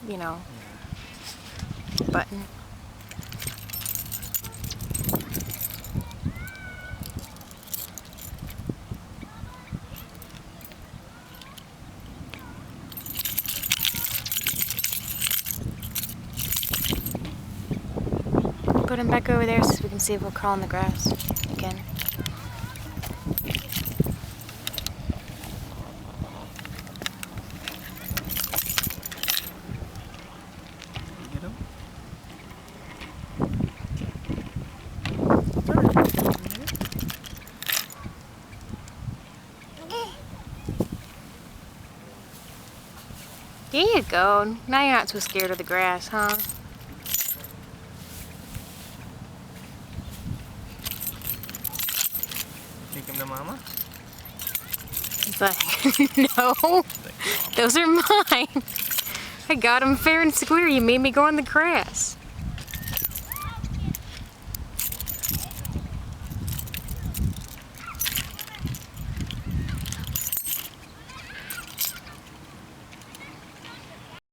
you know, button. Put him back over there so we can see if he'll crawl in the grass again. Get him? There you go. Now you're not so scared of the grass, huh? Take him to mama? He's like, no, those are mine. I got him fair and square. You made me go on the grass.